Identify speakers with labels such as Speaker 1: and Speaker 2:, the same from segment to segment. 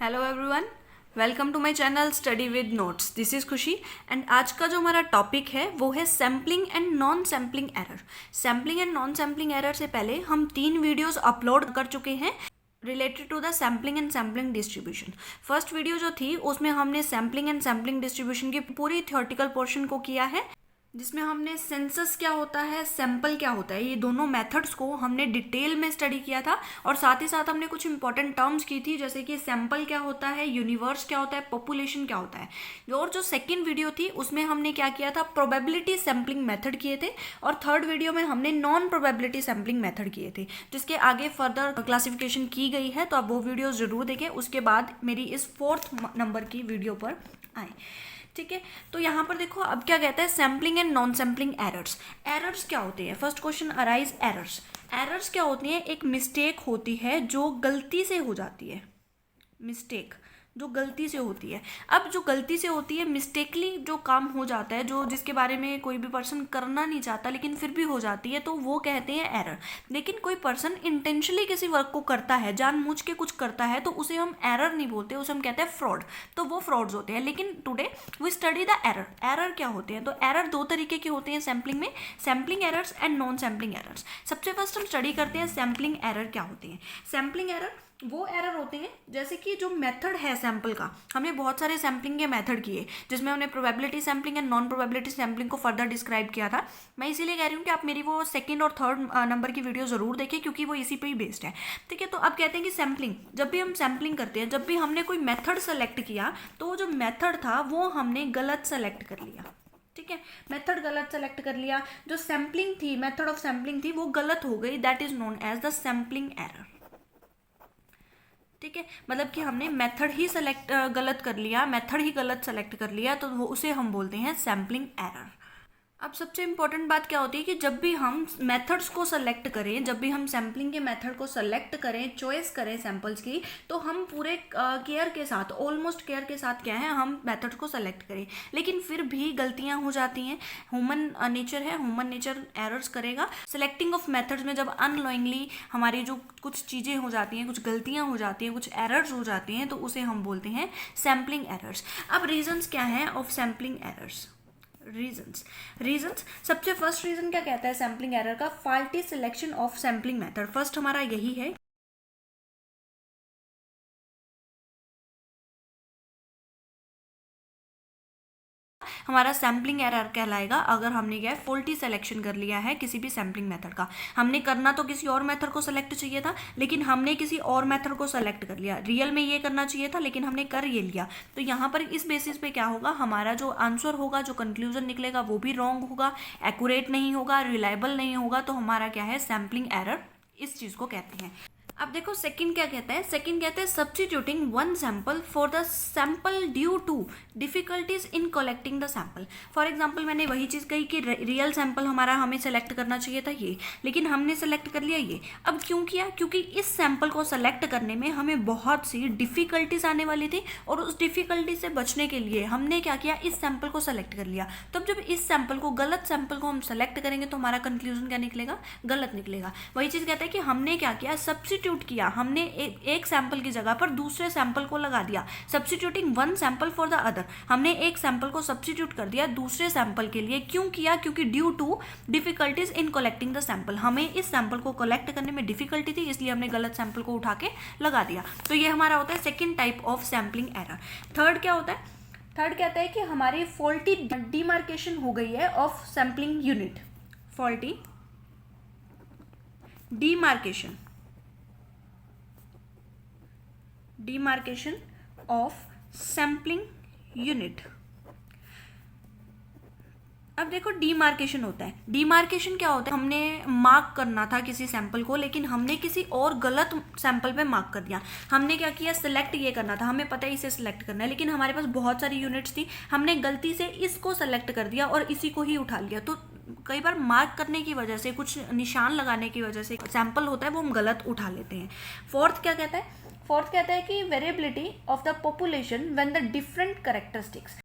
Speaker 1: Hello everyone, welcome to my channel study with notes. This is Khushi and आज का जो हमारा टॉपिक है वो है sampling and non sampling error. Sampling and non sampling error से पहले हम 3 वीडियोस अपलोड कर चुके हैं related to the sampling and sampling distribution. First video जो थी उसमें हमने सैम्पलिंग एंड सैम्पलिंग डिस्ट्रीब्यूशन की पूरी थ्योरेटिकल पोर्शन को किया है, जिसमें हमने सेंसस क्या होता है, सैंपल क्या होता है, ये दोनों मेथड्स को हमने डिटेल में स्टडी किया था। और साथ ही साथ हमने कुछ इंपॉर्टेंट टर्म्स की थी, जैसे कि सैंपल क्या होता है, यूनिवर्स क्या होता है, पॉपुलेशन क्या होता है। और जो सेकंड वीडियो थी उसमें हमने क्या किया था, प्रोबेबिलिटी सैम्पलिंग मेथड किए थे। और थर्ड वीडियो में हमने नॉन प्रोबेबिलिटी सैम्पलिंग मेथड किए थे, जिसके आगे फर्दर क्लासिफिकेशन की गई है। तो आप वो वीडियोज जरूर देखें, उसके बाद मेरी इस 4th नंबर की वीडियो पर आए। ठीक है, तो यहाँ पर देखो अब क्या कहता है, sampling and non sampling errors. Errors क्या होते हैं? First question arise errors. Errors क्या होती हैं? एक मिस्टेक होती है जो गलती से हो जाती है। मिस्टेक जो गलती से होती है। अब जो गलती से होती है, मिस्टेकली जो काम हो जाता है, जो जिसके बारे में कोई भी पर्सन करना नहीं चाहता लेकिन फिर भी हो जाती है, तो वो कहते हैं एरर। लेकिन कोई पर्सन इंटेंशनली किसी वर्क को करता है, जानबूझ के कुछ करता है, तो उसे हम एरर नहीं बोलते, उसे हम कहते हैं फ्रॉड। तो वो फ्रॉड्स होते हैं। लेकिन today we study the error. Error क्या होते हैं? तो एरर दो तरीके के होते हैं सैम्पलिंग में, sampling errors and non sampling errors. सबसे फर्स्ट हम स्टडी करते हैं सैम्पलिंग एरर क्या होते हैं। सैम्पलिंग एरर वो एरर होते हैं जैसे कि जो मेथड है सैंपल का, हमने बहुत सारे सैम्पलिंग के मेथड किए, जिसमें हमने probability sampling and non probability sampling को फर्दर डिस्क्राइब किया था। मैं इसीलिए कह रही हूँ कि आप मेरी वो सेकंड और थर्ड नंबर की वीडियो जरूर देखें, क्योंकि वो इसी पे ही बेस्ड है। ठीक है, तो अब कहते हैं कि सैम्पलिंग, जब भी हम सैम्पलिंग करते हैं, जब भी हमने कोई मेथड सेलेक्ट किया, तो वो जो मेथड था वो हमने गलत सेलेक्ट कर लिया। ठीक है, मेथड गलत सेलेक्ट कर लिया, जो सैम्पलिंग थी, मेथड ऑफ सैम्पलिंग थी, वो गलत हो गई। That is known as the sampling error. ठीक है, मतलब कि हमने मेथड ही सेलेक्ट गलत कर लिया, मेथड ही गलत सेलेक्ट कर लिया, तो वो उसे हम बोलते हैं सैम्पलिंग एरर। अब सबसे इंपॉर्टेंट बात क्या होती है कि जब भी हम मेथड्स को सेलेक्ट करें, जब भी हम सैम्पलिंग के मेथड को सेलेक्ट करें, चॉइस करें सैम्पल्स की, तो हम पूरे केयर के साथ, ऑलमोस्ट केयर के साथ क्या है, हम मेथड को सेलेक्ट करें। लेकिन फिर भी गलतियां हो जाती हैं, ह्यूमन नेचर है, ह्यूमन नेचर एरर्स करेगा। सेलेक्टिंग ऑफ मेथड्स में जब अननोइंगली हमारी जो कुछ चीज़ें हो जाती हैं, कुछ गलतियां हो जाती हैं, कुछ एरर्स हो जाती हैं, तो उसे हम बोलते हैं सैम्पलिंग एरर्स। अब रीजंस क्या हैं ऑफ सैम्पलिंग एरर्स? रीजंस सबसे फर्स्ट रीजन क्या कहता है सैम्पलिंग एरर का? Faulty selection of sampling method. First हमारा यही है, हमारा सैम्पलिंग एरर कहलाएगा अगर हमने क्या है, फॉल्टी सिलेक्शन कर लिया है किसी भी सैम्पलिंग मेथड का। हमने करना तो किसी और मेथड को सेलेक्ट चाहिए था, लेकिन हमने किसी और मेथड को सेलेक्ट कर लिया। रियल में ये करना चाहिए था, लेकिन हमने कर ये लिया। तो यहाँ पर इस बेसिस पे क्या होगा, हमारा जो आंसर होगा, जो कंक्लूजन निकलेगा, वो भी रॉन्ग होगा, एक्यूरेट नहीं होगा, रिलायबल नहीं होगा। तो हमारा क्या है, सैम्पलिंग एरर इस चीज को कहते हैं। अब देखो सेकंड क्या कहता है, सेकंड कहते हैं substituting one sample for the sample due to difficulties in collecting the sample. For example मैंने वही चीज़ कही कि रियल सैंपल हमारा हमें सेलेक्ट करना चाहिए था ये, लेकिन हमने सेलेक्ट कर लिया ये। अब क्यों किया? क्योंकि इस सैंपल को सेलेक्ट करने में हमें बहुत सी डिफिकल्टीज आने वाली थी, और उस डिफिकल्टी से बचने के लिए हमने क्या किया, इस सैंपल को सेलेक्ट कर लिया। तब जब इस सैंपल को, गलत सैंपल को हम सेलेक्ट करेंगे, तो हमारा कंक्लूजन क्या निकलेगा, गलत निकलेगा। वही चीज़ कहता है कि हमने क्या किया, सब्स्टिट्यूट किया, हमने एक सैंपल की जगह पर दूसरे सैंपल को लगा दिया। Substituting one sample for the other, हमने एक सैंपल को सब्स्टिट्यूट कर दिया दूसरे सैंपल के लिए। क्यों किया? क्योंकि due to difficulties in collecting the sample, हमें इस सैंपल को कलेक्ट करने में डिफिकल्टी थी, इसलिए हमने गलत सैंपल को उठा के लगा दिया। तो ये हमारा होता है second type of sampling error. Third क्या होता है? थर्ड कहता है कि हमारी फॉल्टी डिमार्केशन हो गई है of sampling unit. Faulty demarcation of sampling unit। अब देखो डीमार्केशन होता है, डीमार्केशन क्या होता है, हमने मार्क करना था किसी सैंपल को, लेकिन हमने किसी और गलत सैंपल पे मार्क कर दिया। हमने क्या किया, सिलेक्ट ये करना था, हमें पता है इसे सिलेक्ट करना है, लेकिन हमारे पास बहुत सारी यूनिट्स थी, हमने गलती से इसको सेलेक्ट कर दिया और इसी को ही उठा लिया। तो कई बार मार्क करने की वजह से, कुछ निशान लगाने की वजह से सैंपल होता है वो हम गलत उठा लेते हैं। फोर्थ क्या कहता है? फोर्थ कहता है कि variability of the population when the different characteristics.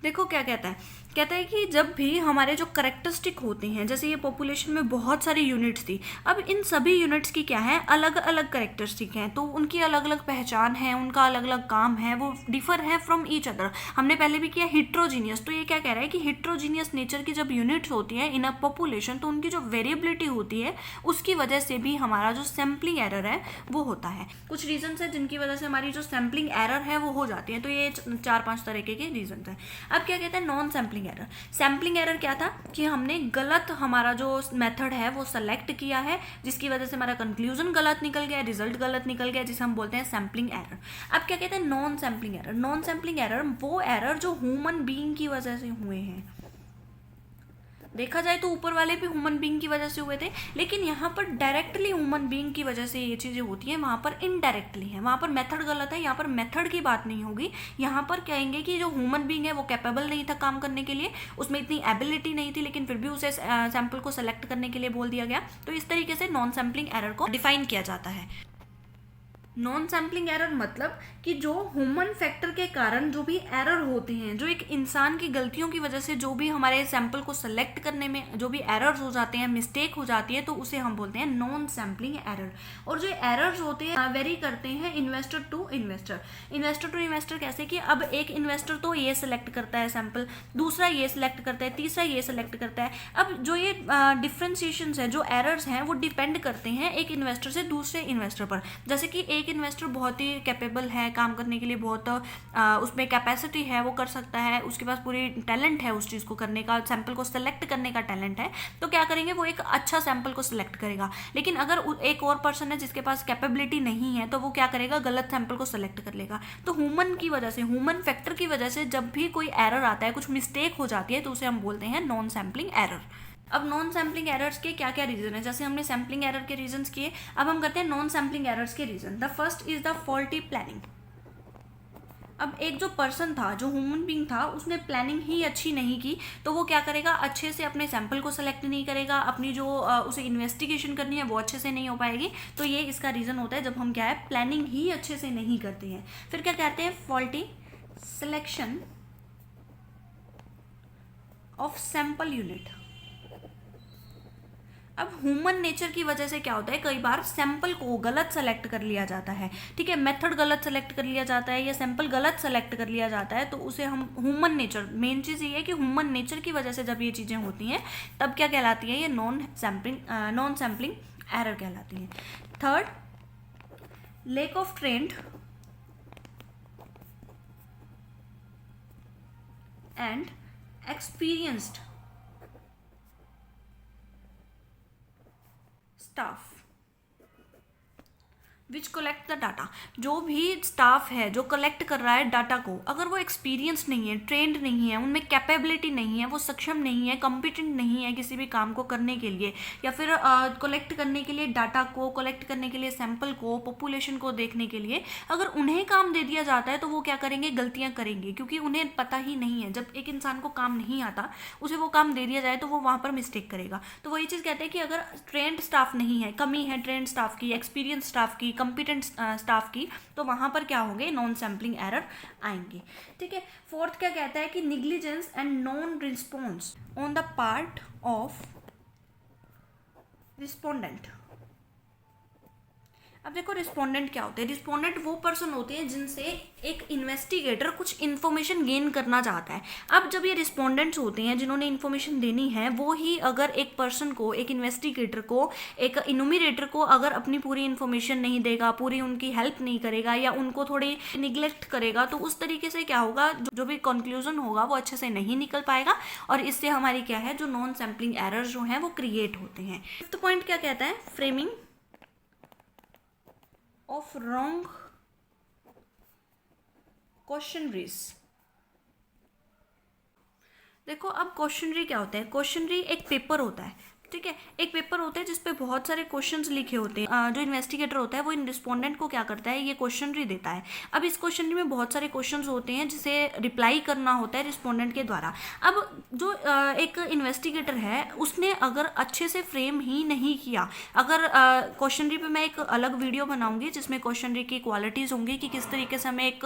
Speaker 1: देखो क्या कहता है कि जब भी हमारे जो करेक्टरिस्टिक होते हैं, जैसे ये पॉपुलेशन में बहुत सारी यूनिट्स थी, अब इन सभी यूनिट्स की क्या है, अलग अलग करेक्टरिस्टिक हैं, तो उनकी अलग अलग पहचान है, उनका अलग अलग काम है, वो डिफर है फ्रॉम ईच अदर। हमने पहले भी किया हिट्रोजीनियस, तो ये क्या कह रहा है कि हिट्रोजीनियस नेचर की जब यूनिट्स होती हैं इन अ पॉपुलेशन, तो उनकी जो वेरिएबिलिटी होती है उसकी वजह से भी हमारा जो सैम्पलिंग एरर है वो होता है। कुछ रीजंस है जिनकी वजह से हमारी जो सैम्पलिंग एरर है वो हो जाती है, तो ये 4-5 तरीके के रीजन है। अब क्या कहते हैं non sampling error. Sampling error क्या था कि हमने गलत हमारा जो मेथड है वो सेलेक्ट किया है, जिसकी वजह से हमारा कंक्लूजन गलत निकल गया, रिजल्ट गलत निकल गया, जिसे हम बोलते हैं सैम्पलिंग एरर। अब क्या कहते हैं non sampling error. Non sampling error वो एरर जो ह्यूमन बीइंग की वजह से हुए हैं। देखा जाए तो ऊपर वाले भी ह्यूमन बीइंग की वजह से हुए थे, लेकिन यहाँ पर डायरेक्टली ह्यूमन बीइंग की वजह से ये चीज़ें होती हैं, वहाँ पर इनडायरेक्टली है, वहाँ पर मेथड गलत है। यहाँ पर मेथड की बात नहीं होगी, यहाँ पर कहेंगे कि जो ह्यूमन बीइंग है वो कैपेबल नहीं था काम करने के लिए, उसमें इतनी एबिलिटी नहीं थी, लेकिन फिर भी उसे सैंपल को सेलेक्ट करने के लिए बोल दिया गया। तो इस तरीके से नॉन सैम्पलिंग एरर को डिफाइन किया जाता है। नॉन सैम्पलिंग एरर मतलब कि जो ह्यूमन फैक्टर के कारण जो भी एरर होते हैं, जो एक इंसान की गलतियों की वजह से जो भी हमारे सैंपल को सेलेक्ट करने में जो भी एरर्स हो जाते हैं, मिस्टेक हो जाती है, तो उसे हम बोलते हैं नॉन सैम्पलिंग एरर। और जो एरर्स होते हैं वेरी करते हैं investor to investor. Investor to investor कैसे कि अब एक इन्वेस्टर तो ये सेलेक्ट करता है सैंपल, दूसरा ये सेलेक्ट करता है, तीसरा ये सेलेक्ट करता है। अब जो ये डिफ्रेंसिएशंस है, जो एरर्स हैं, वो डिपेंड करते हैं एक इन्वेस्टर से दूसरे इन्वेस्टर पर। जैसे कि एक इन्वेस्टर बहुत ही कैपेबल है काम करने के लिए, बहुत उसमें कैपेसिटी है, वो कर सकता है, उसके पास पूरी टैलेंट है उस चीज़ को करने का, सैंपल को सेलेक्ट करने का टैलेंट है, तो क्या करेंगे वो एक अच्छा सैंपल को सिलेक्ट करेगा। लेकिन अगर एक और पर्सन है जिसके पास कैपेबिलिटी नहीं है, तो वो क्या करेगा, गलत सैंपल को सेलेक्ट कर लेगा। तो ह्यूमन की वजह से, ह्यूमन फैक्टर की वजह से जब भी कोई एरर आता है, कुछ मिस्टेक हो जाती है, तो उसे हम बोलते हैं नॉन सैम्पलिंग एरर। अब नॉन सैम्पलिंग एरर्स के क्या क्या रीजन है, जैसे हमने सैम्पलिंग एरर के रीजंस किए, अब हम करते हैं नॉन सैम्पलिंग एरर्स के reason. The first is the faulty planning. अब एक जो पर्सन था, जो ह्यूमन बीइंग था, उसने प्लानिंग ही अच्छी नहीं की, तो वो क्या करेगा, अच्छे से अपने सैंपल को सेलेक्ट नहीं करेगा, अपनी जो उसे इन्वेस्टिगेशन करनी है वो अच्छे से नहीं हो पाएगी। तो ये इसका रीज़न होता है जब हम क्या है, प्लानिंग ही अच्छे से नहीं करते हैं। फिर क्या कहते हैं, faulty selection of sample unit. अब ह्यूमन नेचर की वजह से क्या होता है, कई बार सैंपल को गलत सेलेक्ट कर लिया जाता है, ठीक है, मेथड गलत सेलेक्ट कर लिया जाता है या सैंपल गलत सेलेक्ट कर लिया जाता है, तो उसे हम ह्यूमन नेचर, मेन चीज़ ये है कि ह्यूमन नेचर की वजह से जब ये चीज़ें होती हैं तब क्या कहलाती है, ये नॉन सैम्पलिंग एरर कहलाती है। Third, lack of trained and experienced staff which collect the data. जो भी स्टाफ है जो कलेक्ट कर रहा है डाटा को, अगर वो एक्सपीरियंस नहीं है, ट्रेंड नहीं है, उनमें कैपेबिलिटी नहीं है, वो सक्षम नहीं है, कॉम्पिटेंट नहीं है किसी भी काम को करने के लिए, या फिर कलेक्ट करने के लिए डाटा को, कलेक्ट करने के लिए सैंपल को, पॉपुलेशन को देखने के लिए, अगर उन्हें काम दे दिया जाता है तो वो क्या करेंगे, गलतियाँ करेंगे, क्योंकि उन्हें पता ही नहीं है। जब एक इंसान को काम नहीं आता, उसे वो काम दे दिया जाए तो वो वहाँ पर मिस्टेक करेगा। तो वही चीज़ कहते हैं कि अगर ट्रेंड स्टाफ नहीं है, कमी है ट्रेंड स्टाफ की, एक्सपीरियंस स्टाफ की, कंपिटेंट स्टाफ की, तो वहां पर क्या होंगे, नॉन सैम्पलिंग एरर आएंगे, ठीक है। फोर्थ क्या कहता है कि negligence and non response on the part of respondent. अब देखो रिस्पोंडेंट क्या होते हैं, रिस्पोंडेंट वो पर्सन होते हैं जिनसे एक इन्वेस्टिगेटर कुछ इन्फॉर्मेशन गेन करना चाहता है। अब जब ये रिस्पोंडेंट्स होते हैं जिन्होंने इन्फॉर्मेशन देनी है, वो ही अगर एक पर्सन को, एक इन्वेस्टिगेटर को, एक इन्यूमरेटर को अगर अपनी पूरी इन्फॉर्मेशन नहीं देगा, पूरी उनकी हेल्प नहीं करेगा या उनको थोड़ी निगलेक्ट करेगा, तो उस तरीके से क्या होगा, जो भी कंक्लूजन होगा वो अच्छे से नहीं निकल पाएगा, और इससे हमारी क्या है, जो नॉन सैम्पलिंग एरर जो हैं वो क्रिएट होते हैं। फिफ्थ पॉइंट क्या कहता है, फ्रेमिंग ऑफ रॉन्ग क्वेश्चनरीज। देखो अब क्वेश्चनरी क्या होता है, क्वेश्चनरी एक पेपर होता है, ठीक है। एक पेपर होता है जिसपे बहुत सारे क्वेश्चंस लिखे होते हैं। जो इन्वेस्टिगेटर होता है वो इन रिस्पोंडेंट को क्या करता है, ये क्वेश्चनरी देता है। अब इस क्वेश्चनरी में बहुत सारे क्वेश्चंस होते हैं जिसे रिप्लाई करना होता है रिस्पोंडेंट के द्वारा। अब जो एक इन्वेस्टिगेटर है उसने अगर अच्छे से फ्रेम ही नहीं किया, अगर क्वेश्चनरी पे मैं एक अलग वीडियो बनाऊंगी जिसमें क्वेश्चनरी की क्वालिटीज़ होंगी कि किस तरीके से हमें एक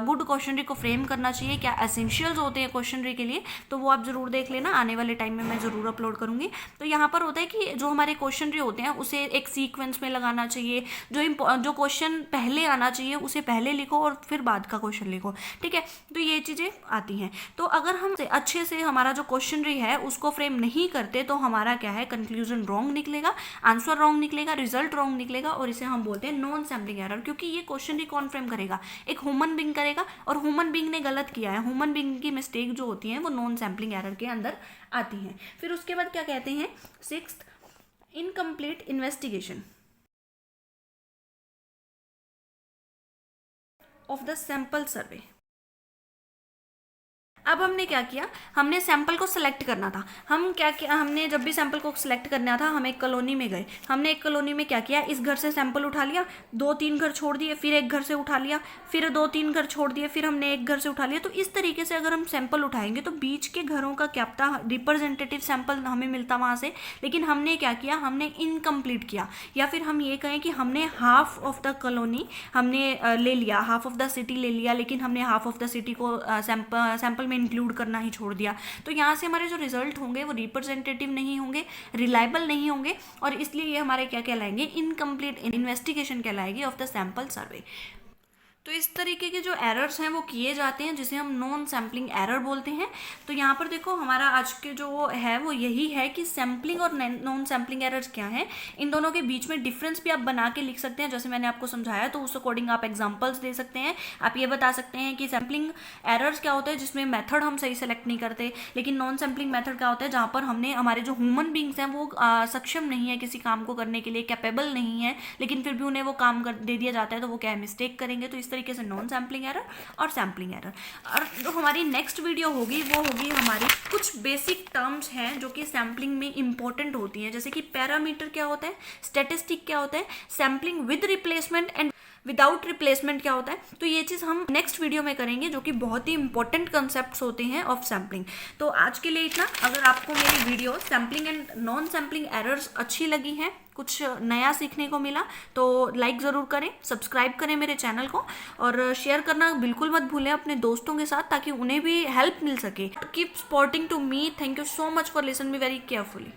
Speaker 1: गुड क्वेश्चनरी को फ्रेम करना चाहिए, क्या एसेंशियल्स होते हैं क्वेश्चनरी के लिए, तो वो आप जरूर देख लेना, आने वाले टाइम में मैं ज़रूर अपलोड करूँगी। तो यहाँ पर होता है कि जो हमारे क्वेश्चनरी होते हैं उसे एक सीक्वेंस में लगाना चाहिए, जो क्वेश्चन पहले आना चाहिए उसे पहले लिखो और फिर बाद का क्वेश्चन लिखो, ठीक है। तो ये चीज़ें आती हैं। तो अगर हम अच्छे से हमारा जो क्वेश्चनरी है उसको फ्रेम नहीं करते तो हमारा क्या है, कंक्लूजन रॉन्ग निकलेगा, आंसर रॉन्ग निकलेगा, रिजल्ट रॉन्ग निकलेगा, और इसे हम बोलते हैं नॉन सैम्पलिंग एरर। क्योंकि ये क्वेश्चनरी कौन फ्रेम करेगा, एक ह्यूमन बीइंग करेगा, और ह्यूमन बीइंग ने गलत किया है। ह्यूमन बीइंग की मिस्टेक जो होती है वो नॉन सैम्पलिंग एरर के अंदर आती हैं। फिर उसके बाद क्या कहते हैं, 6th, incomplete investigation of the sample सर्वे। अब हमने क्या किया, हमने सैंपल को सिलेक्ट करना था। हम क्या किया, हमने जब भी सैंपल को सिलेक्ट करना था हम एक कॉलोनी में गए, हमने एक कॉलोनी में क्या किया, इस घर से सैंपल उठा लिया, 2-3 घर छोड़ दिए, फिर एक घर से उठा लिया, फिर 2-3 घर छोड़ दिए, फिर हमने एक घर से उठा लिया। तो इस तरीके से अगर हम सैंपल उठाएंगे तो बीच के घरों का क्या पता रिप्रेजेंटेटिव सैंपल हमें मिलता वहाँ से, लेकिन हमने क्या किया, हमने इनकम्प्लीट किया। या फिर हम ये कहें कि हमने हाफ ऑफ द कॉलोनी हमने ले लिया, हाफ ऑफ द सिटी ले लिया, लेकिन हमने हाफ ऑफ द सिटी को सैंपल में इंक्लूड करना ही छोड़ दिया। तो यहाँ से हमारे जो रिजल्ट होंगे वो रिप्रेजेंटेटिव नहीं होंगे, रिलायबल नहीं होंगे, और इसलिए ये हमारे क्या कहलाएंगे, इनकम्प्लीट इन्वेस्टिगेशन कहलाएगी ऑफ द सैंपल सर्वे। तो इस तरीके के जो एरर्स हैं वो किए जाते हैं जिसे हम नॉन सैम्पलिंग एरर बोलते हैं। तो यहाँ पर देखो हमारा आज के जो है वो यही है कि सैम्पलिंग और नॉन सैम्पलिंग एरर्स क्या हैं, इन दोनों के बीच में डिफरेंस भी आप बना के लिख सकते हैं। जैसे मैंने आपको समझाया तो उस अकॉर्डिंग आप एग्जांपल्स दे सकते हैं। आप ये बता सकते हैं कि सैम्पलिंग एरर्स क्या होता है जिसमें मेथड हम सही सेलेक्ट नहीं करते, लेकिन नॉन सैम्पलिंग मेथड क्या होता है जहाँ पर हमने हमारे जो ह्यूमन बींग्स हैं वो सक्षम नहीं है किसी काम को करने के लिए, कैपेबल नहीं है, लेकिन फिर भी उन्हें वो काम दे दिया जाता है तो वो क्या है, मिस्टेक करेंगे। तो इस तरीके से नॉन सैम्पलिंग एरर और सैम्पलिंग एरर। और जो हमारी नेक्स्ट वीडियो होगी वो होगी हमारी कुछ बेसिक टर्म्स हैं जो कि सैम्पलिंग में इंपॉर्टेंट होती हैं, जैसे कि पैरामीटर क्या होता है, स्टैटिस्टिक क्या होता है, sampling with replacement and without replacement क्या होता है। तो ये चीज़ हम नेक्स्ट वीडियो में करेंगे जो कि बहुत ही इंपॉर्टेंट कंसेप्ट्स होते हैं ऑफ सैम्पलिंग। तो आज के लिए इतना। अगर आपको मेरी video sampling and non sampling errors अच्छी लगी हैं, कुछ नया सीखने को मिला, तो लाइक ज़रूर करें, सब्सक्राइब करें मेरे चैनल को, और शेयर करना बिल्कुल मत भूलें अपने दोस्तों के साथ ताकि उन्हें भी हेल्प मिल सके। Keep supporting to me. Thank you so much for listen me very carefully.